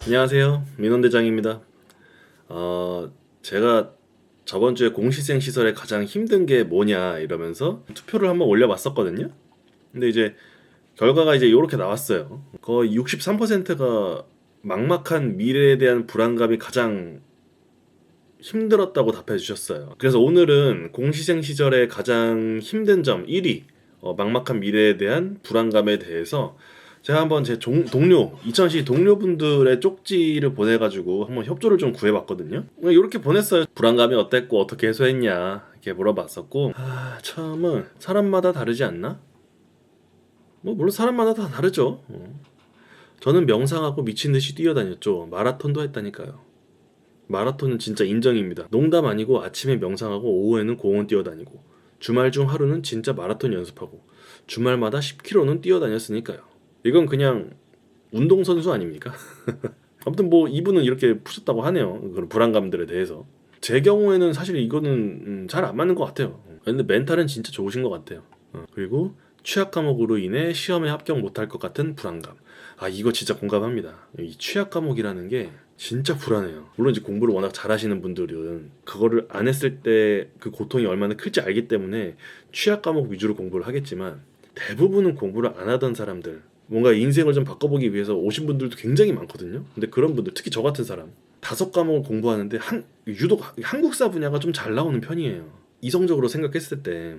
안녕하세요. 민원대장입니다. 제가 저번 주에 공시생 시설에 가장 힘든 게 뭐냐 이러면서 투표를 한번 올려봤었거든요. 근데 이제 결과가 이제 이렇게 나왔어요. 거의 63%가 막막한 미래에 대한 불안감이 가장 힘들었다고 답해 주셨어요. 그래서 오늘은 공시생 시절에 가장 힘든 점 1위, 막막한 미래에 대한 불안감에 대해서 제가 한번 제 동료, 이천시 동료분들의 쪽지를 보내가지고 한번 협조를 좀 구해봤거든요. 이렇게 보냈어요. 불안감이 어땠고 어떻게 해소했냐 이렇게 물어봤었고, 참은 사람마다 다르지 않나? 뭐 물론 사람마다 다 다르죠. 저는 명상하고 미친 듯이 뛰어다녔죠. 마라톤도 했다니까요. 마라톤은 진짜 인정입니다. 농담 아니고 아침에 명상하고 오후에는 공원 뛰어다니고 주말 중 하루는 진짜 마라톤 연습하고 주말마다 10km는 뛰어다녔으니까요. 이건 그냥 운동선수 아닙니까? 아무튼 뭐 이분은 이렇게 푸셨다고 하네요. 그런 불안감들에 대해서. 제 경우에는 사실 이거는 잘 안 맞는 것 같아요. 근데 멘탈은 진짜 좋으신 것 같아요. 그리고 취약 과목으로 인해 시험에 합격 못할 것 같은 불안감. 이거 진짜 공감합니다. 이 취약 과목이라는 게 진짜 불안해요. 물론 이제 공부를 워낙 잘하시는 분들은 그거를 안 했을 때 그 고통이 얼마나 클지 알기 때문에 취약 과목 위주로 공부를 하겠지만, 대부분은 공부를 안 하던 사람들, 뭔가 인생을 좀 바꿔보기 위해서 오신 분들도 굉장히 많거든요. 근데 그런 분들, 특히 저 같은 사람, 5과목을 공부하는데 유독 한국사 분야가 좀 잘 나오는 편이에요. 이성적으로 생각했을 때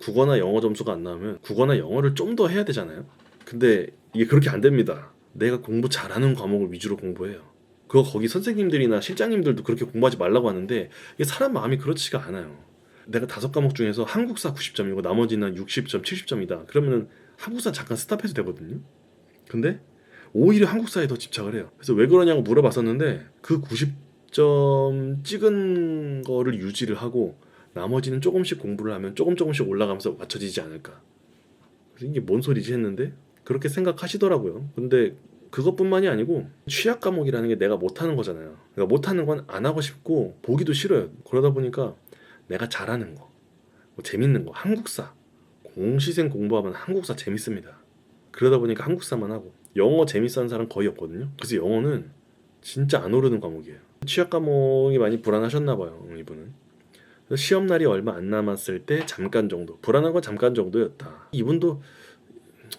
국어나 영어 점수가 안 나오면 국어나 영어를 좀 더 해야 되잖아요. 근데 이게 그렇게 안 됩니다. 내가 공부 잘하는 과목을 위주로 공부해요. 그거 거기 선생님들이나 실장님들도 그렇게 공부하지 말라고 하는데, 이게 사람 마음이 그렇지가 않아요. 내가 5과목 중에서 한국사 90점이고 나머지는 60점, 70점이다. 그러면은 한국사 잠깐 스탑해도 되거든요. 근데 오히려 한국사에 더 집착을 해요. 그래서 왜 그러냐고 물어봤었는데, 그 90점 찍은 거를 유지를 하고 나머지는 조금씩 공부를 하면 조금씩 올라가면서 맞춰지지 않을까. 그래서 이게 뭔 소리지 했는데 그렇게 생각하시더라고요. 근데 그것뿐만이 아니고 취약 과목이라는 게 내가 못하는 거잖아요. 그러니까 못하는 건 안 하고 싶고 보기도 싫어요. 그러다 보니까 내가 잘하는 거, 뭐 재밌는 거, 한국사, 공시생 공부하면 한국사 재밌습니다. 그러다 보니까 한국사만 하고, 영어 재밌어하는 사람 거의 없거든요. 그래서 영어는 진짜 안 오르는 과목이에요. 취약 과목이 많이 불안하셨나 봐요, 이분은. 그래서 시험 날이 얼마 안 남았을 때 잠깐 정도, 불안한 건 잠깐 정도였다. 이분도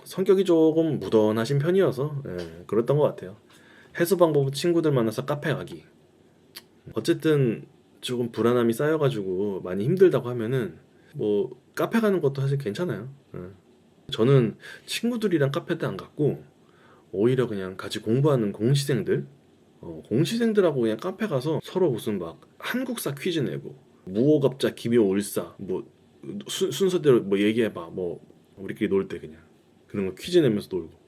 성격이 조금 무던하신 편이어서 그랬던 것 같아요. 해소 방법은 친구들 만나서 카페 가기. 어쨌든 조금 불안함이 쌓여가지고 많이 힘들다고 하면은 뭐 카페 가는 것도 사실 괜찮아요. 저는 친구들이랑 카페도 안 갔고 오히려 그냥 같이 공부하는 공시생들, 공시생들하고 그냥 카페 가서 서로 무슨 막 한국사 퀴즈 내고 무오갑자 기묘올사 뭐 순서대로 뭐 얘기해봐, 뭐 우리끼리 놀 때 그냥 그런 거 퀴즈 내면서 놀고,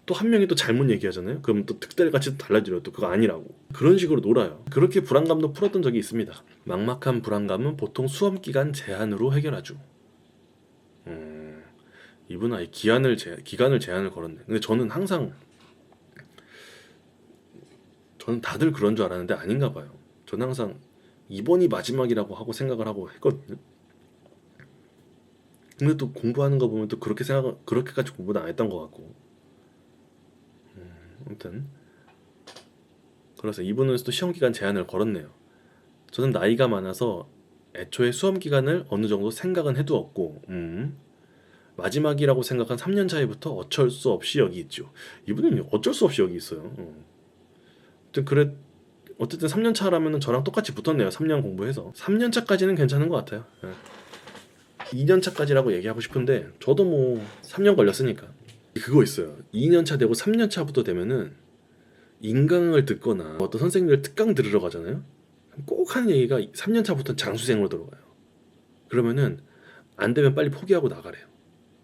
또 한 명이 또 잘못 얘기하잖아요. 그럼 또 득달같이 달라지려, 또 그거 아니라고, 그런 식으로 놀아요. 그렇게 불안감도 풀었던 적이 있습니다. 막막한 불안감은 보통 수험 기간 제한으로 해결하죠. 이분은 아예 기간을 제한을 걸었네. 근데 저는 항상, 저는 다들 그런 줄 알았는데 아닌가 봐요. 저는 항상 이번이 마지막이라고 하고 생각을 하고 했거든요. 근데 또 공부하는 거 보면 또 그렇게까지 공부는 안 했던 것 같고. 아무튼 그래서 이분은 또 시험 기간 제한을 걸었네요. 저는 나이가 많아서 애초에 수험 기간을 어느 정도 생각은 해두었고, 마지막이라고 생각한 3년 차이부터 어쩔 수 없이 여기 있죠. 이분은 어쩔 수 없이 여기 있어요. 아무튼 어쨌든 3년 차라면 저랑 똑같이 붙었네요. 3년 공부해서 3년 차까지는 괜찮은 것 같아요. 2년 차까지라고 얘기하고 싶은데 저도 뭐 3년 걸렸으니까. 그거 있어요. 2년 차 되고 3년 차부터 되면은 인강을 듣거나 어떤 선생님들 특강 들으러 가잖아요. 꼭 하는 얘기가 3년 차부터 장수생으로 들어가요. 그러면은 안 되면 빨리 포기하고 나가래요.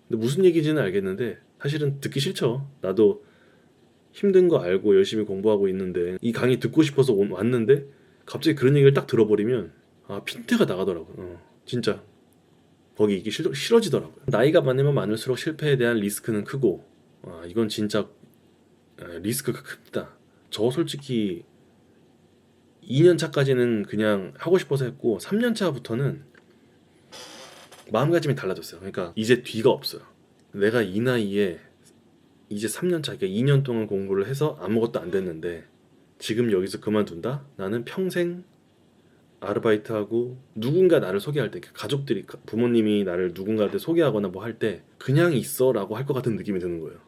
근데 무슨 얘기인지는 알겠는데 사실은 듣기 싫죠. 나도 힘든 거 알고 열심히 공부하고 있는데 이 강의 듣고 싶어서 왔는데 갑자기 그런 얘기를 딱 들어버리면 핀트가 나가더라고요. 진짜 거기 있기 싫어지더라고요. 나이가 많으면 많을수록 실패에 대한 리스크는 크고, 이건 진짜 리스크가 큽니다. 저 솔직히 2년 차까지는 그냥 하고 싶어서 했고 3년 차부터는 마음가짐이 달라졌어요. 그러니까 이제 뒤가 없어요. 내가 이 나이에 이제 3년 차, 그러니까 2년 동안 공부를 해서 아무것도 안 됐는데 지금 여기서 그만둔다? 나는 평생 아르바이트하고 누군가 나를 소개할 때 가족들이 부모님이 나를 누군가한테 소개하거나 뭐 할 때 그냥 있어라고 할 것 같은 느낌이 드는 거예요.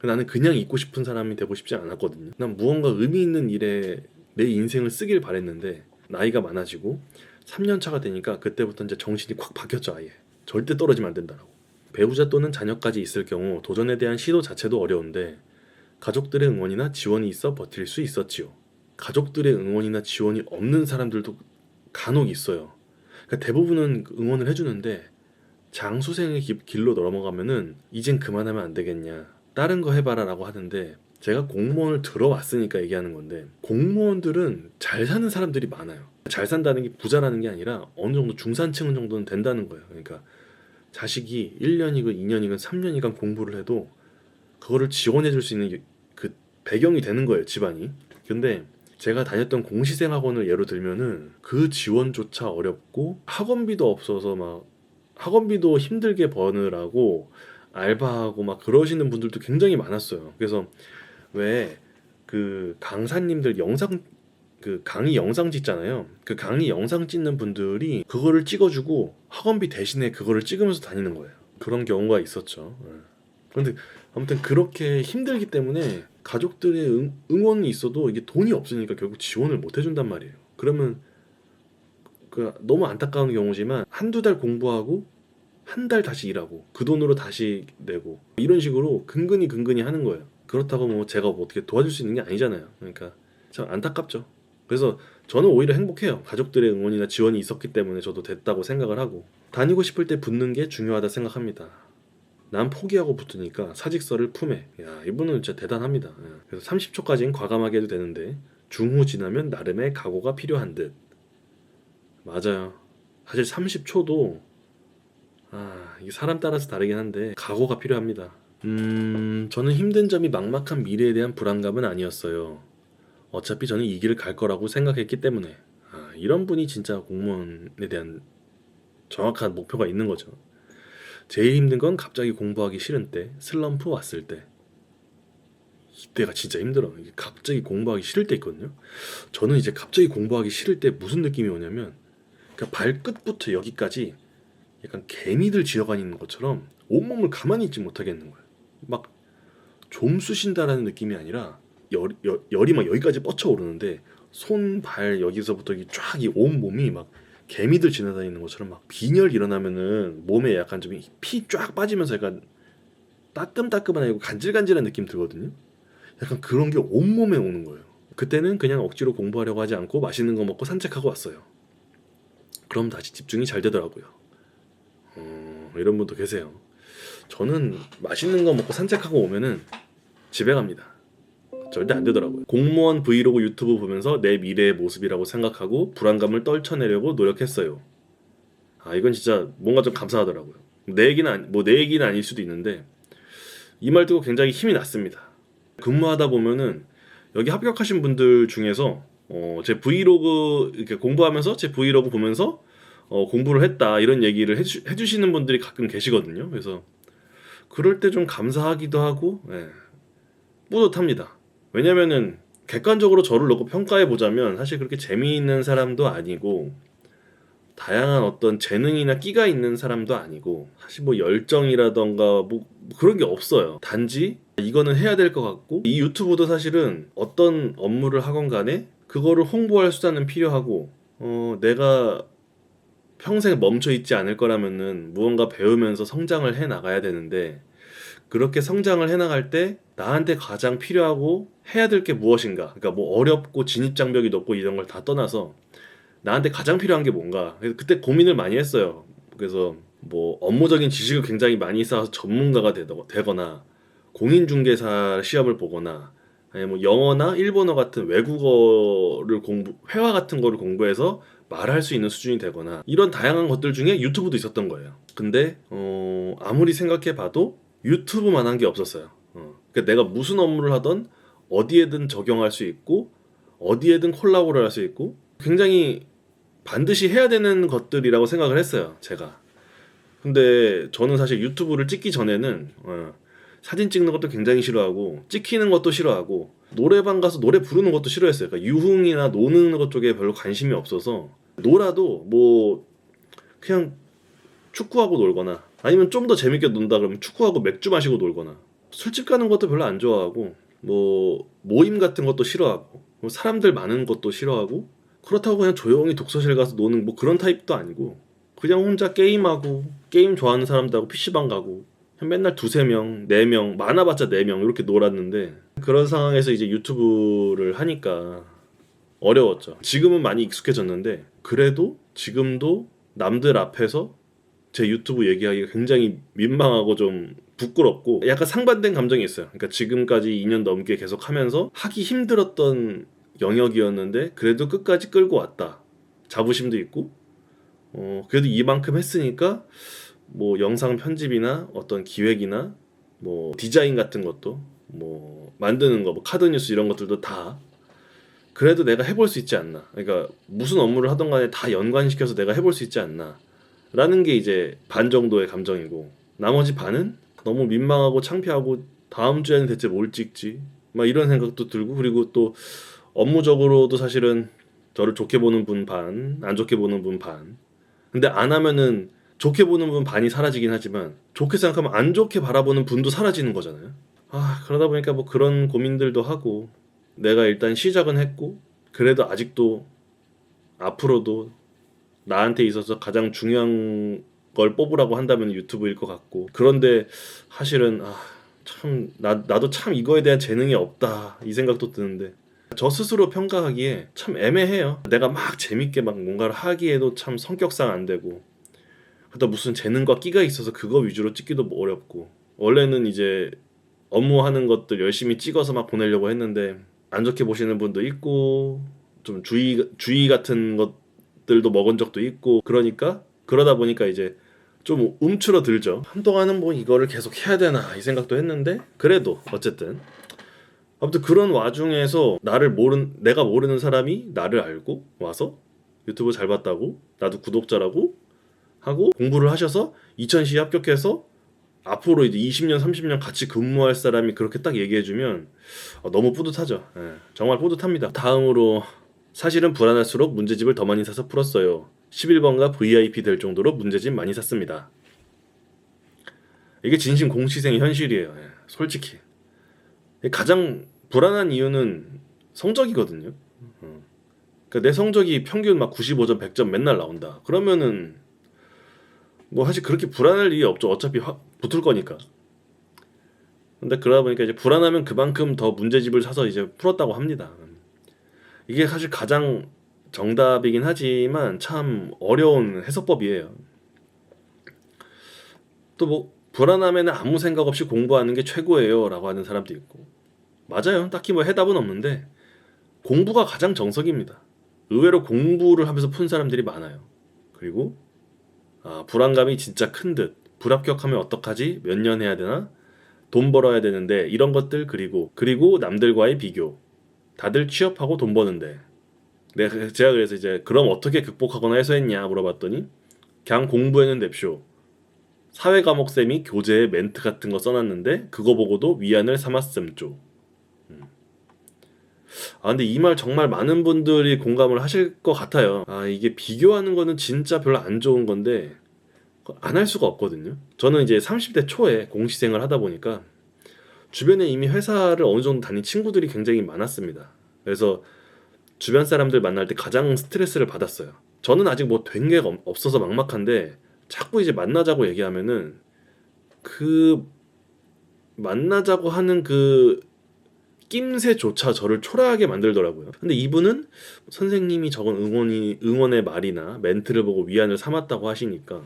나는 그냥 있고 싶은 사람이 되고 싶지 않았거든요. 난 무언가 의미 있는 일에 내 인생을 쓰길 바랬는데 나이가 많아지고 3년 차가 되니까 그때부터 이제 정신이 콱 바뀌었죠. 아예 절대 떨어지면 안 된다라고. 배우자 또는 자녀까지 있을 경우 도전에 대한 시도 자체도 어려운데 가족들의 응원이나 지원이 있어 버틸 수 있었지요. 가족들의 응원이나 지원이 없는 사람들도 간혹 있어요. 그러니까 대부분은 응원을 해주는데 장수생의 길로 넘어가면은 이젠 그만하면 안 되겠냐, 다른 거 해봐라 라고 하는데, 제가 공무원을 들어왔으니까 얘기하는 건데 공무원들은 잘 사는 사람들이 많아요. 잘 산다는 게 부자라는 게 아니라 어느 정도 중산층 정도는 된다는 거예요. 그러니까 자식이 1년이건 2년이건 3년이건 공부를 해도 그거를 지원해 줄 수 있는 그 배경이 되는 거예요, 집안이. 근데 제가 다녔던 공시생 학원을 예로 들면은 그 지원조차 어렵고 학원비도 없어서 막 학원비도 힘들게 버느라고 알바하고 막 그러시는 분들도 굉장히 많았어요. 그래서 왜 그 강사님들 영상, 그 강의 영상 찍잖아요. 그 강의 영상 찍는 분들이 그거를 찍어주고 학원비 대신에 그거를 찍으면서 다니는 거예요. 그런 경우가 있었죠. 그런데 아무튼 그렇게 힘들기 때문에 가족들의 응원이 있어도 이게 돈이 없으니까 결국 지원을 못 해준단 말이에요. 그러면 그 너무 안타까운 경우지만 한두 달 공부하고 한 달 다시 일하고 그 돈으로 다시 내고 이런 식으로 근근히 하는 거예요. 그렇다고 뭐 제가 뭐 어떻게 도와줄 수 있는 게 아니잖아요. 그러니까 참 안타깝죠. 그래서 저는 오히려 행복해요. 가족들의 응원이나 지원이 있었기 때문에 저도 됐다고 생각을 하고, 다니고 싶을 때 붙는 게 중요하다 생각합니다. 난 포기하고 붙으니까 사직서를 품에. 야, 이분은 진짜 대단합니다. 그래서 30초까지는 과감하게 해도 되는데 중후 지나면 나름의 각오가 필요한 듯. 맞아요. 사실 30초도 이게 사람 따라서 다르긴 한데 각오가 필요합니다. 저는 힘든 점이 막막한 미래에 대한 불안감은 아니었어요. 어차피 저는 이 길을 갈 거라고 생각했기 때문에. 이런 분이 진짜 공무원에 대한 정확한 목표가 있는 거죠. 제일 힘든 건 갑자기 공부하기 싫은 때, 슬럼프 왔을 때. 이때가 진짜 힘들어. 이게 갑자기 공부하기 싫을 때 있거든요. 저는 이제 갑자기 공부하기 싫을 때 무슨 느낌이 오냐면, 그러니까 발끝부터 여기까지 약간 개미들 지어다니는 것처럼 온몸을 가만히 있지 못하겠는 거예요. 막 좀 쑤신다라는 느낌이 아니라 열이 막 여기까지 뻗쳐오르는데 손, 발 여기서부터 쫙 이 온몸이 막 개미들 지나다니는 것처럼 막 빈혈 일어나면은 몸에 약간 좀 피 쫙 빠지면서 약간 따끔따끔한 간질간질한 느낌 들거든요. 약간 그런 게 온몸에 오는 거예요. 그때는 그냥 억지로 공부하려고 하지 않고 맛있는 거 먹고 산책하고 왔어요. 그럼 다시 집중이 잘 되더라고요. 이런 분도 계세요. 저는 맛있는 거 먹고 산책하고 오면은 집에 갑니다. 절대 안 되더라고요. 공무원 브이로그 유튜브 보면서 내 미래의 모습이라고 생각하고 불안감을 떨쳐내려고 노력했어요. 이건 진짜 뭔가 좀 감사하더라고요. 내 얘기는 아닐 수도 있는데 이 말 듣고 굉장히 힘이 났습니다. 근무하다 보면은 여기 합격하신 분들 중에서 제 브이로그 이렇게 공부하면서 제 브이로그 보면서 공부를 했다 이런 얘기를 해주시는 분들이 가끔 계시거든요. 그래서 그럴 때 좀 감사하기도 하고 뿌듯합니다. 왜냐면은 객관적으로 저를 놓고 평가해 보자면 사실 그렇게 재미있는 사람도 아니고 다양한 어떤 재능이나 끼가 있는 사람도 아니고 사실 뭐 열정이라던가 뭐 그런 게 없어요. 단지 이거는 해야 될 것 같고, 이 유튜브도 사실은 어떤 업무를 하건 간에 그거를 홍보할 수단은 필요하고 내가 평생 멈춰 있지 않을 거라면은 무언가 배우면서 성장을 해 나가야 되는데, 그렇게 성장을 해 나갈 때 나한테 가장 필요하고 해야 될 게 무엇인가, 그러니까 뭐 어렵고 진입장벽이 높고 이런 걸 다 떠나서 나한테 가장 필요한 게 뭔가. 그래서 그때 고민을 많이 했어요. 그래서 뭐 업무적인 지식을 굉장히 많이 쌓아서 전문가가 되거나 공인중개사 시험을 보거나 아니면 뭐 영어나 일본어 같은 외국어를 회화 같은 거를 공부해서 말할 수 있는 수준이 되거나 이런 다양한 것들 중에 유튜브도 있었던 거예요. 근데 아무리 생각해 봐도 유튜브만한 게 없었어요. 그러니까 내가 무슨 업무를 하던 어디에든 적용할 수 있고 어디에든 콜라보를 할 수 있고 굉장히 반드시 해야 되는 것들이라고 생각을 했어요, 제가. 근데 저는 사실 유튜브를 찍기 전에는 사진 찍는 것도 굉장히 싫어하고 찍히는 것도 싫어하고 노래방 가서 노래 부르는 것도 싫어했어요. 그러니까 유흥이나 노는 것 쪽에 별로 관심이 없어서 놀아도 뭐 그냥 축구하고 놀거나 아니면 좀 더 재밌게 논다 그러면 축구하고 맥주 마시고 놀거나 술집 가는 것도 별로 안 좋아하고 뭐 모임 같은 것도 싫어하고 뭐 사람들 많은 것도 싫어하고 그렇다고 그냥 조용히 독서실 가서 노는 뭐 그런 타입도 아니고 그냥 혼자 게임하고 게임 좋아하는 사람들하고 PC방 가고 맨날 두세 명, 네 명, 많아봤자 네 명 이렇게 놀았는데 그런 상황에서 이제 유튜브를 하니까 어려웠죠. 지금은 많이 익숙해졌는데 그래도 지금도 남들 앞에서 제 유튜브 얘기하기가 굉장히 민망하고 좀 부끄럽고 약간 상반된 감정이 있어요. 그러니까 지금까지 2년 넘게 계속 하면서 하기 힘들었던 영역이었는데 그래도 끝까지 끌고 왔다. 자부심도 있고 그래도 이만큼 했으니까 뭐 영상 편집이나 어떤 기획이나 뭐 디자인 같은 것도 뭐 만드는 거, 뭐 카드 뉴스 이런 것들도 다 그래도 내가 해볼 수 있지 않나. 그러니까 무슨 업무를 하던 간에 다 연관시켜서 내가 해볼 수 있지 않나. 라는 게 이제 반 정도의 감정이고 나머지 반은 너무 민망하고 창피하고 다음 주에는 대체 뭘 찍지? 막 이런 생각도 들고 그리고 또 업무적으로도 사실은 저를 좋게 보는 분 반, 안 좋게 보는 분 반. 근데 안 하면은 좋게 보는 분 반이 사라지긴 하지만 좋게 생각하면 안 좋게 바라보는 분도 사라지는 거잖아요. 그러다 보니까 뭐 그런 고민들도 하고 내가 일단 시작은 했고 그래도 아직도 앞으로도 나한테 있어서 가장 중요한 걸 뽑으라고 한다면 유튜브일 것 같고 그런데 사실은 나도 참 이거에 대한 재능이 없다 이 생각도 드는데 저 스스로 평가하기에 참 애매해요. 내가 막 재밌게 막 뭔가를 하기에도 참 성격상 안 되고 그러다 무슨 재능과 끼가 있어서 그거 위주로 찍기도 어렵고 원래는 이제 업무하는 것들 열심히 찍어서 막 보내려고 했는데 안 좋게 보시는 분도 있고 좀 주의 같은 것들도 먹은 적도 있고 그러다 보니까 이제 좀 움츠러들죠. 한동안은 뭐 이거를 계속 해야 되나 이 생각도 했는데 그래도 어쨌든 아무튼 그런 와중에서 내가 모르는 사람이 나를 알고 와서 유튜브 잘 봤다고 나도 구독자라고 하고 공부를 하셔서 2000시 합격해서 앞으로 이제 20년 30년 같이 근무할 사람이 그렇게 딱 얘기해주면 너무 뿌듯하죠. 정말 뿌듯합니다. 다음으로 사실은 불안할수록 문제집을 더 많이 사서 풀었어요. 11번가 VIP 될 정도로 문제집 많이 샀습니다. 이게 진심 공시생의 현실이에요. 솔직히 가장 불안한 이유는 성적이거든요. 그러니까 내 성적이 평균 막 95점 100점 맨날 나온다 그러면은 뭐 사실 그렇게 불안할 일이 없죠. 어차피 붙을 거니까. 근데 그러다 보니까 이제 불안하면 그만큼 더 문제집을 사서 이제 풀었다고 합니다. 이게 사실 가장 정답이긴 하지만 참 어려운 해석법이에요. 또 뭐 불안하면 아무 생각 없이 공부하는 게 최고예요 라고 하는 사람도 있고 맞아요. 딱히 뭐 해답은 없는데 공부가 가장 정석입니다. 의외로 공부를 하면서 푼 사람들이 많아요. 그리고 불안감이 진짜 큰 듯 불합격하면 어떡하지? 몇 년 해야 되나? 돈 벌어야 되는데 이런 것들 그리고 남들과의 비교 다들 취업하고 돈 버는데 제가 그래서 이제 그럼 어떻게 극복하거나 해소했냐 물어봤더니 그냥 공부했는 냅쇼 사회 과목쌤이 교재에 멘트 같은 거 써놨는데 그거 보고도 위안을 삼았음 쪼. 근데 이 말 정말 많은 분들이 공감을 하실 것 같아요. 이게 비교하는 거는 진짜 별로 안 좋은 건데 안 할 수가 없거든요. 저는 이제 30대 초에 공시생을 하다 보니까 주변에 이미 회사를 어느 정도 다닌 친구들이 굉장히 많았습니다. 그래서 주변 사람들 만날 때 가장 스트레스를 받았어요. 저는 아직 뭐 된 게 없어서 막막한데 자꾸 이제 만나자고 얘기하면은 그 만나자고 하는 그 낌새조차 저를 초라하게 만들더라고요. 근데 이분은 선생님이 적은 응원의 말이나 멘트를 보고 위안을 삼았다고 하시니까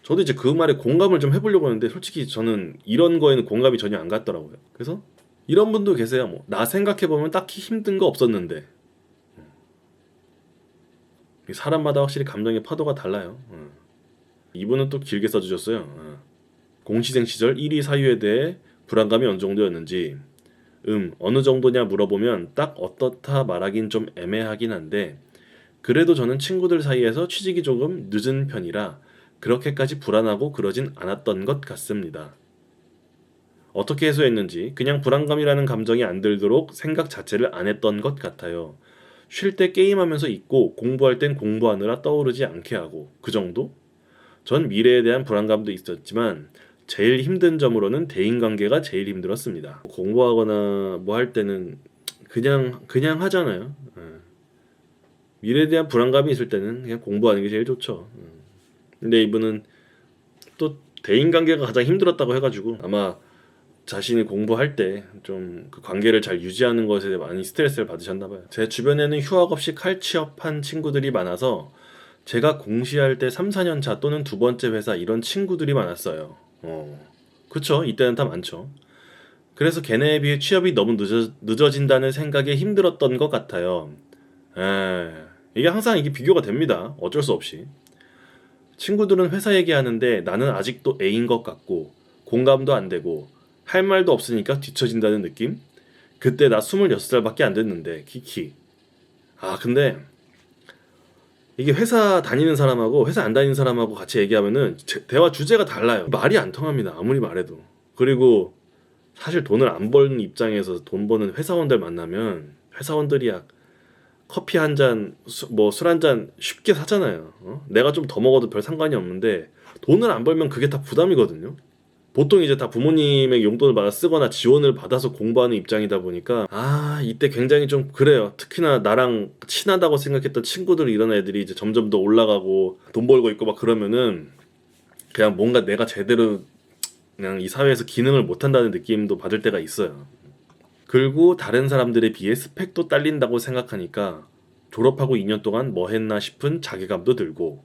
저도 이제 그 말에 공감을 좀 해보려고 하는데 솔직히 저는 이런 거에는 공감이 전혀 안 갔더라고요. 그래서 이런 분도 계세요. 뭐 나 생각해보면 딱히 힘든 거 없었는데 사람마다 확실히 감정의 파도가 달라요. 이분은 또 길게 써주셨어요. 공시생 시절 1위 사유에 대해 불안감이 어느 정도였는지 어느 정도냐 물어보면 딱 어떻다 말하긴 좀 애매하긴 한데 그래도 저는 친구들 사이에서 취직이 조금 늦은 편이라 그렇게까지 불안하고 그러진 않았던 것 같습니다. 어떻게 해소했는지 그냥 불안감이라는 감정이 안 들도록 생각 자체를 안 했던 것 같아요. 쉴 때 게임하면서 있고 공부할 땐 공부하느라 떠오르지 않게 하고 그 정도? 전 미래에 대한 불안감도 있었지만 제일 힘든 점으로는 대인관계가 제일 힘들었습니다. 공부하거나 뭐 할 때는 그냥 하잖아요. 예. 미래에 대한 불안감이 있을 때는 그냥 공부하는 게 제일 좋죠. 근데 이분은 또 대인관계가 가장 힘들었다고 해가지고 아마 자신이 공부할 때 좀 그 관계를 잘 유지하는 것에 많이 스트레스를 받으셨나 봐요. 제 주변에는 휴학 없이 칼취업한 친구들이 많아서 제가 공시할 때 3, 4년 차 또는 두 번째 회사 이런 친구들이 많았어요. 그쵸? 이때는 다 많죠. 그래서 걔네에 비해 취업이 너무 늦어진다는 생각에 힘들었던 것 같아요. 이게 항상 이게 비교가 됩니다. 어쩔 수 없이. 친구들은 회사 얘기하는데 나는 아직도 애인 것 같고 공감도 안 되고 할 말도 없으니까 뒤처진다는 느낌? 그때 나 26살밖에 안 됐는데 키키. 근데 이게 회사 다니는 사람하고 회사 안 다니는 사람하고 같이 얘기하면은 대화 주제가 달라요. 말이 안 통합니다. 아무리 말해도. 그리고 사실 돈을 안 버는 입장에서 돈 버는 회사원들 만나면 회사원들이야 커피 한 잔, 뭐 술 한 잔 쉽게 사잖아요. 내가 좀 더 먹어도 별 상관이 없는데 돈을 안 벌면 그게 다 부담이거든요. 보통 이제 다 부모님의 용돈을 받아 쓰거나 지원을 받아서 공부하는 입장이다 보니까 이때 굉장히 좀 그래요. 특히나 나랑 친하다고 생각했던 친구들 이런 애들이 이제 점점 더 올라가고 돈 벌고 있고 막 그러면은 그냥 뭔가 내가 제대로 그냥 이 사회에서 기능을 못한다는 느낌도 받을 때가 있어요. 그리고 다른 사람들에 비해 스펙도 딸린다고 생각하니까 졸업하고 2년 동안 뭐 했나 싶은 자괴감도 들고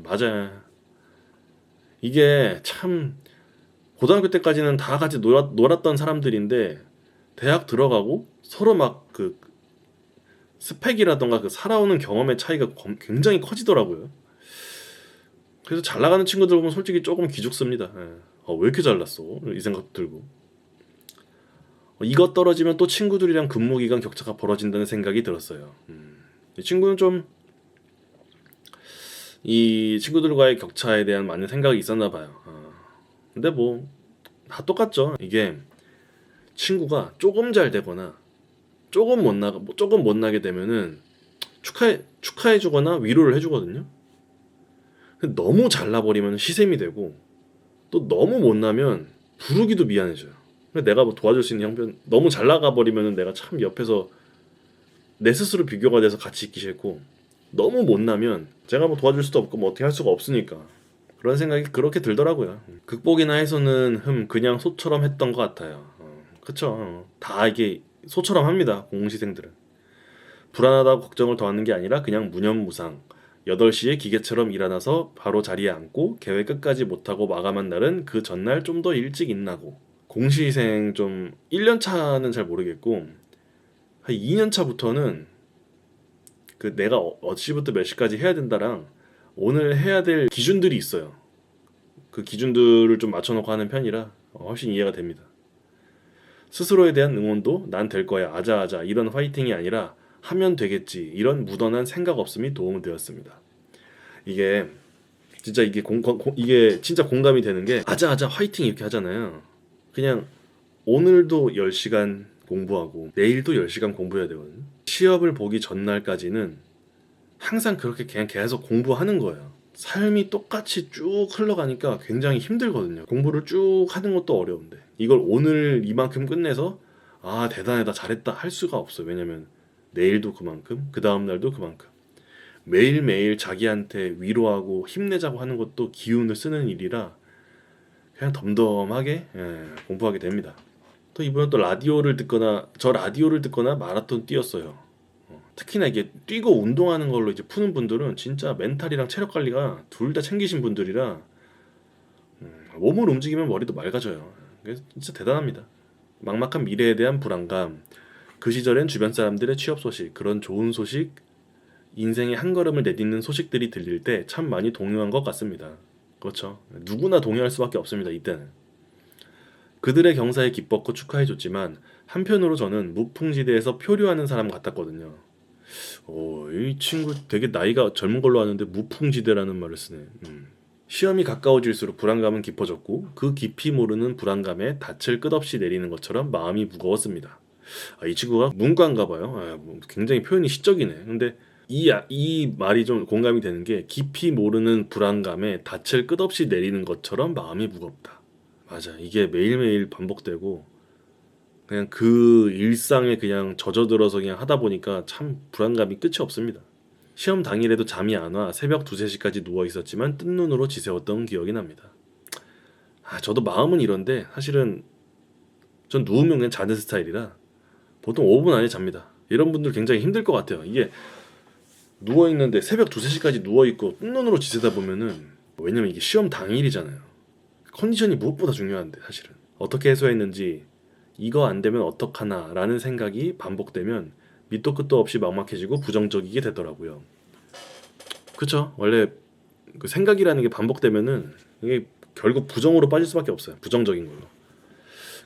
맞아요. 이게 참 고등학교 때까지는 다 같이 놀았던 사람들인데 대학 들어가고 서로 막 그 스펙이라던가 그 살아오는 경험의 차이가 굉장히 커지더라고요. 그래서 잘 나가는 친구들 보면 솔직히 조금 기죽습니다. 왜 이렇게 잘났어? 이 생각도 들고. 이것 떨어지면 또 친구들이랑 근무기간 격차가 벌어진다는 생각이 들었어요. 이 친구는 좀 이 친구들과의 격차에 대한 많은 생각이 있었나 봐요. 근데 뭐 다 똑같죠. 이게 친구가 조금 잘 되거나 조금 못 나게 되면은 축하해 주거나 위로를 해 주거든요. 너무 잘 나버리면 시샘이 되고 또 너무 못 나면 부르기도 미안해져요. 내가 뭐 도와줄 수 있는 형편 너무 잘 나가 버리면은 내가 참 옆에서 내 스스로 비교가 돼서 같이 있기 싫고 너무 못 나면 제가 뭐 도와줄 수도 없고 뭐 어떻게 할 수가 없으니까 그런 생각이 그렇게 들더라고요. 극복이나 해소는 그냥 소처럼 했던 것 같아요. 그쵸. 다 이게 소처럼 합니다. 공시생들은. 불안하다고 걱정을 더하는 게 아니라 그냥 무념무상 8시에 기계처럼 일어나서 바로 자리에 앉고 계획 끝까지 못하고 마감한 날은 그 전날 좀 더 일찍 일어나고 공시생 좀 1년 차는 잘 모르겠고 한 2년 차부터는 그 내가 몇 시부터 몇 시까지 해야 된다랑 오늘 해야 될 기준들이 있어요. 그 기준들을 좀 맞춰놓고 하는 편이라 훨씬 이해가 됩니다. 스스로에 대한 응원도 난 될 거야 아자아자 이런 화이팅이 아니라 하면 되겠지 이런 무던한 생각 없음이 도움이 되었습니다. 이게 진짜 이게 진짜 공감이 되는 게 아자아자 화이팅 이렇게 하잖아요. 그냥 오늘도 10시간 공부하고 내일도 10시간 공부해야 되거든요. 시험을 보기 전날까지는 항상 그렇게 그냥 계속 공부하는 거예요. 삶이 똑같이 쭉 흘러가니까 굉장히 힘들거든요. 공부를 쭉 하는 것도 어려운데 이걸 오늘 이만큼 끝내서 대단하다 잘했다 할 수가 없어요. 왜냐면 내일도 그만큼 그 다음날도 그만큼 매일매일 자기한테 위로하고 힘내자고 하는 것도 기운을 쓰는 일이라 그냥 덤덤하게 공부하게 됩니다. 또 이번에 또 라디오를 듣거나 마라톤 뛰었어요. 특히나 이게 뛰고 운동하는 걸로 이제 푸는 분들은 진짜 멘탈이랑 체력 관리가 둘 다 챙기신 분들이라 몸을 움직이면 머리도 맑아져요. 그래서 진짜 대단합니다. 막막한 미래에 대한 불안감, 그 시절엔 주변 사람들의 취업 소식, 그런 좋은 소식, 인생의 한 걸음을 내딛는 소식들이 들릴 때 참 많이 동요한 것 같습니다. 그렇죠. 누구나 동요할 수밖에 없습니다. 이때는. 그들의 경사에 기뻤고 축하해줬지만 한편으로 저는 무풍지대에서 표류하는 사람 같았거든요. 이 친구 되게 나이가 젊은 걸로 아는데 무풍지대라는 말을 쓰네. 시험이 가까워질수록 불안감은 깊어졌고 그 깊이 모르는 불안감에 닻을 끝없이 내리는 것처럼 마음이 무거웠습니다. 이 친구가 문과인가 봐요. 뭐 굉장히 표현이 시적이네. 근데 이 말이 좀 공감이 되는 게 깊이 모르는 불안감에 닻을 끝없이 내리는 것처럼 마음이 무겁다. 맞아. 이게 매일매일 반복되고 그냥 그 일상에 그냥 젖어들어서 그냥 하다 보니까 참 불안감이 끝이 없습니다. 시험 당일에도 잠이 안 와 새벽 2, 3시까지 누워 있었지만 뜬 눈으로 지새웠던 기억이 납니다. 저도 마음은 이런데 사실은 전 누우면 그냥 자는 스타일이라 보통 5분 안에 잡니다. 이런 분들 굉장히 힘들 것 같아요. 이게 누워 있는데 새벽 2, 3시까지 누워 있고 뜬 눈으로 지새다 보면은 왜냐면 이게 시험 당일이잖아요. 컨디션이 무엇보다 중요한데 사실은 어떻게 해소했는지 이거 안 되면 어떡하나 라는 생각이 반복되면 밑도 끝도 없이 막막해지고 부정적이게 되더라고요. 그쵸? 원래 그 생각이라는 게 반복되면은 이게 결국 부정으로 빠질 수밖에 없어요. 부정적인 걸로.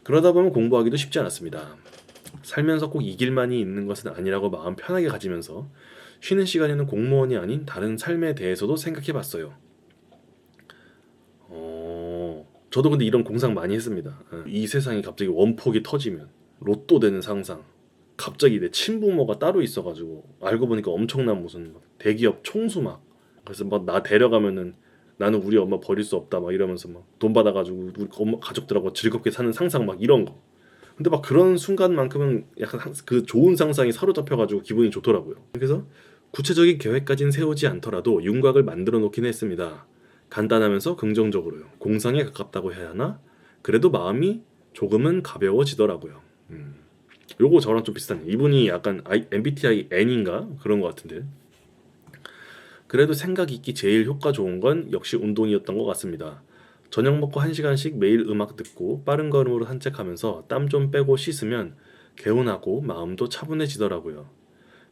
그러다 보면 공부하기도 쉽지 않았습니다. 살면서 꼭 이 길만이 있는 것은 아니라고 마음 편하게 가지면서 쉬는 시간에는 공무원이 아닌 다른 삶에 대해서도 생각해 봤어요. 저도 근데 이런 공상 많이 했습니다. 이 세상이 갑자기 원폭이 터지면 로또 되는 상상. 갑자기 내 친부모가 따로 있어가지고 알고 보니까 엄청난 무슨 막 대기업 총수 막 그래서 막 나 데려가면은 나는 우리 엄마 버릴 수 없다 막 이러면서 막 돈 받아가지고 우리 엄마 가족들하고 즐겁게 사는 상상 막 이런 거. 근데 막 그런 순간만큼은 약간 그 좋은 상상이 사로잡혀가지고 기분이 좋더라고요. 그래서 구체적인 계획까지는 세우지 않더라도 윤곽을 만들어 놓긴 했습니다. 간단하면서 긍정적으로요. 공상에 가깝다고 해야 하나? 그래도 마음이 조금은 가벼워지더라고요. 요거 저랑 좀 비슷하네요. 이분이 약간 MBTI N인가? 그런 것 같은데. 그래도 생각 있기 제일 효과 좋은 건 역시 운동이었던 것 같습니다. 저녁 먹고 1시간씩 매일 음악 듣고 빠른 걸음으로 산책하면서 땀 좀 빼고 씻으면 개운하고 마음도 차분해지더라고요.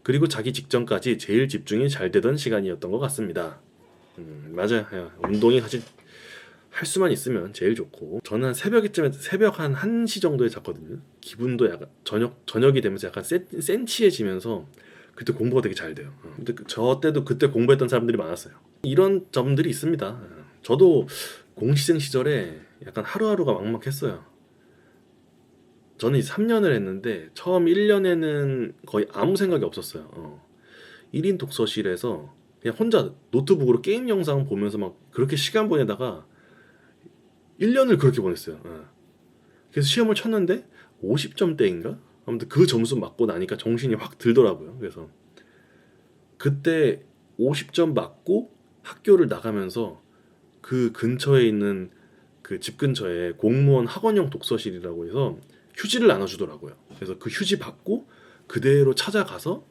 그리고 자기 직전까지 제일 집중이 잘 되던 시간이었던 것 같습니다. 맞아요. 운동이 사실 할 수만 있으면 제일 좋고 저는 한 새벽 한 1시 정도에 잤거든요. 기분도 약간 저녁이 되면서 약간 센치해지면서 그때 공부가 되게 잘 돼요. 근데 저 때도 그때 공부했던 사람들이 많았어요. 이런 점들이 있습니다. 저도 공시생 시절에 약간 하루하루가 막막했어요. 저는 3년을 했는데 처음 1년에는 거의 아무 생각이 없었어요. 1인 독서실에서 그냥 혼자 노트북으로 게임 영상 보면서 막 그렇게 시간 보내다가 1년을 그렇게 보냈어요. 그래서 시험을 쳤는데 50점대인가? 아무튼 그 점수 맞고 나니까 정신이 확 들더라고요. 그래서 그때 50점 맞고 학교를 나가면서 그 근처에 있는 그 집 근처에 공무원 학원용 독서실이라고 해서 휴지를 나눠주더라고요. 그래서 그 휴지 받고 그대로 찾아가서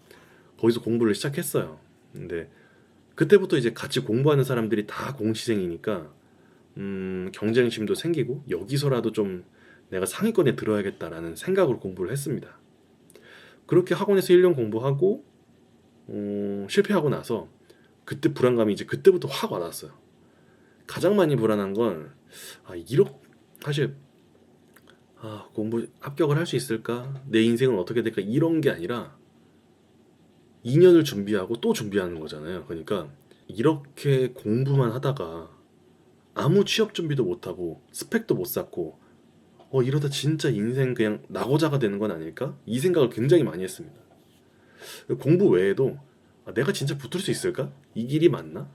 거기서 공부를 시작했어요. 근데 그때부터 이제 같이 공부하는 사람들이 다 공시생이니까 경쟁심도 생기고 여기서라도 좀 내가 상위권에 들어야겠다라는 생각으로 공부를 했습니다. 그렇게 학원에서 1년 공부하고 실패하고 나서 그때 불안감이 이제 그때부터 확 와닿았어요. 가장 많이 불안한 건 이렇게 사실 공부 합격을 할 수 있을까? 내 인생은 어떻게 될까? 이런 게 아니라 2년을 준비하고 또 준비하는 거잖아요. 그러니까 이렇게 공부만 하다가 아무 취업 준비도 못하고 스펙도 못 쌓고 이러다 진짜 인생 그냥 낙오자가 되는 건 아닐까? 이 생각을 굉장히 많이 했습니다. 공부 외에도 내가 진짜 붙을 수 있을까? 이 길이 맞나?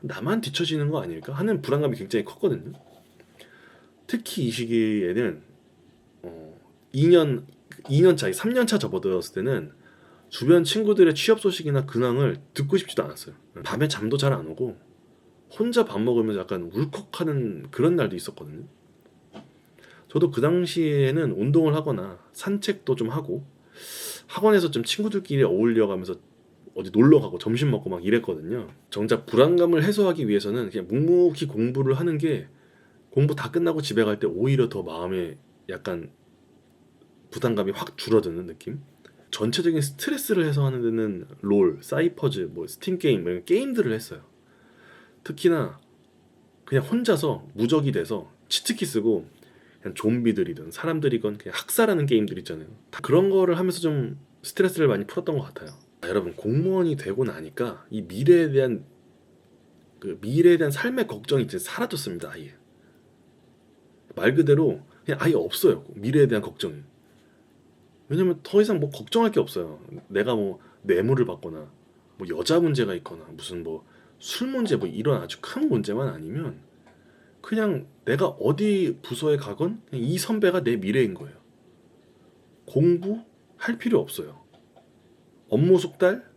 나만 뒤처지는 거 아닐까? 하는 불안감이 굉장히 컸거든요. 특히 이 시기에는 2년 차이 3년 차 접어들었을 때는 주변 친구들의 취업 소식이나 근황을 듣고 싶지도 않았어요. 밤에 잠도 잘 안 오고 혼자 밥 먹으면서 약간 울컥하는 그런 날도 있었거든요. 저도 그 당시에는 운동을 하거나 산책도 좀 하고 학원에서 좀 친구들끼리 어울려가면서 어디 놀러 가고 점심 먹고 막 이랬거든요. 정작 불안감을 해소하기 위해서는 그냥 묵묵히 공부를 하는 게 공부 다 끝나고 집에 갈 때 오히려 더 마음에 약간 부담감이 확 줄어드는 느낌? 전체적인 스트레스를 해소하는 데는 롤, 사이퍼즈, 뭐 스팀 게임 이런 게임들을 했어요. 특히나 그냥 혼자서 무적이 돼서 치트키 쓰고 그냥 좀비들이든 사람들이건 그냥 학살하는 게임들 있잖아요. 다 그런 거를 하면서 좀 스트레스를 많이 풀었던 것 같아요. 여러분 공무원이 되고 나니까 이 미래에 대한 그 미래에 대한 삶의 걱정이 이제 사라졌습니다. 아예 말 그대로 그냥 아예 없어요. 미래에 대한 걱정이. 왜냐면 더 이상 뭐 걱정할 게 없어요. 내가 뭐 뇌물을 받거나 뭐 여자 문제가 있거나 무슨 뭐 술 문제 뭐 이런 아주 큰 문제만 아니면 그냥 내가 어디 부서에 가건 그냥 이 선배가 내 미래인 거예요. 공부할 필요 없어요. 업무 숙달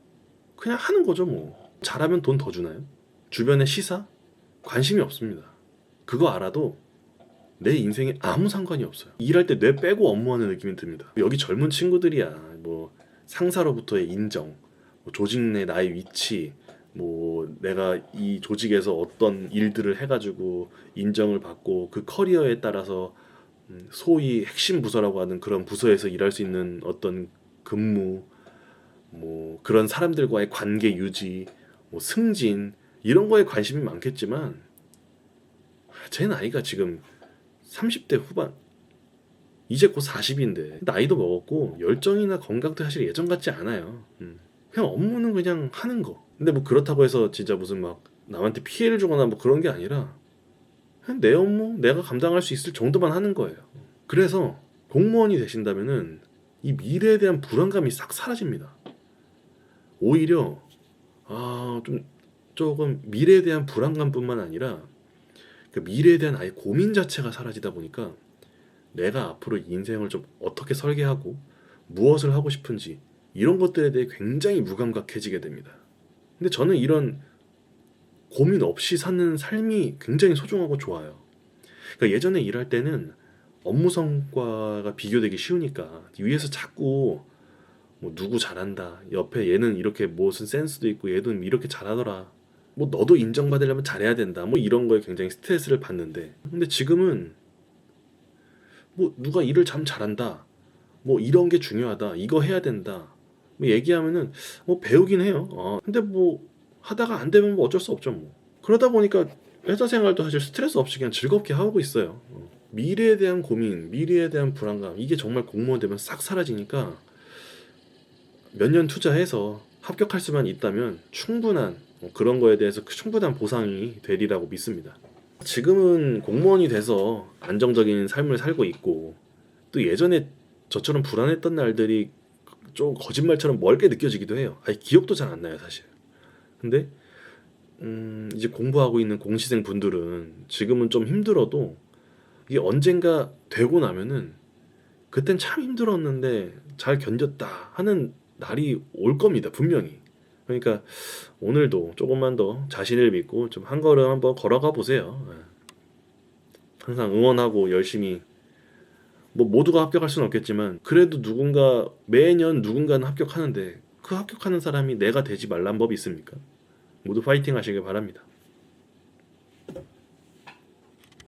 그냥 하는 거죠 뭐. 잘하면 돈 더 주나요? 주변의 시사 관심이 없습니다. 그거 알아도 내 인생에 아무 상관이 없어요. 일할 때 뇌 빼고 업무하는 느낌이 듭니다. 여기 젊은 친구들이야 뭐 상사로부터의 인정, 뭐 조직 내 나의 위치, 뭐 내가 이 조직에서 어떤 일들을 해가지고 인정을 받고 그 커리어에 따라서 소위 핵심 부서라고 하는 그런 부서에서 일할 수 있는 어떤 근무, 뭐 그런 사람들과의 관계 유지, 뭐 승진 이런 거에 관심이 많겠지만 제 나이가 지금 30대 후반, 이제 곧 40인데 나이도 먹었고 열정이나 건강도 사실 예전 같지 않아요. 그냥 업무는 그냥 하는 거. 근데 뭐 그렇다고 해서 진짜 무슨 막 남한테 피해를 주거나 뭐 그런 게 아니라 그냥 내 업무 내가 감당할 수 있을 정도만 하는 거예요. 그래서 공무원이 되신다면은 이 미래에 대한 불안감이 싹 사라집니다. 오히려 좀 조금 미래에 대한 불안감뿐만 아니라 그 미래에 대한 아예 고민 자체가 사라지다 보니까 내가 앞으로 인생을 좀 어떻게 설계하고 무엇을 하고 싶은지 이런 것들에 대해 굉장히 무감각해지게 됩니다. 근데 저는 이런 고민 없이 사는 삶이 굉장히 소중하고 좋아요. 그러니까 예전에 일할 때는 업무 성과가 비교되기 쉬우니까 위에서 자꾸 뭐 누구 잘한다, 옆에 얘는 이렇게 무슨 센스도 있고 얘는 이렇게 잘하더라, 뭐 너도 인정받으려면 잘해야 된다, 뭐 이런 거에 굉장히 스트레스를 받는데, 근데 지금은 뭐 누가 일을 참 잘한다, 뭐 이런 게 중요하다, 이거 해야 된다 뭐 얘기하면은 뭐 배우긴 해요. 근데 뭐 하다가 안 되면 뭐 어쩔 수 없죠 뭐. 그러다 보니까 회사 생활도 사실 스트레스 없이 그냥 즐겁게 하고 있어요. 미래에 대한 고민, 미래에 대한 불안감 이게 정말 공무원 되면 싹 사라지니까 몇 년 투자해서 합격할 수만 있다면 충분한 그런 거에 대해서 충분한 보상이 되리라고 믿습니다. 지금은 공무원이 돼서 안정적인 삶을 살고 있고 또 예전에 저처럼 불안했던 날들이 좀 거짓말처럼 멀게 느껴지기도 해요. 아니, 기억도 잘 안 나요 사실. 근데 이제 공부하고 있는 공시생 분들은 지금은 좀 힘들어도 이게 언젠가 되고 나면은 그땐 참 힘들었는데 잘 견뎠다 하는 날이 올 겁니다 분명히. 그러니까 오늘도 조금만 더 자신을 믿고 좀 한 걸음 한번 걸어가 보세요. 항상 응원하고 열심히, 뭐 모두가 합격할 수는 없겠지만 그래도 누군가 매년 누군가는 합격하는데 그 합격하는 사람이 내가 되지 말란 법이 있습니까? 모두 파이팅 하시길 바랍니다.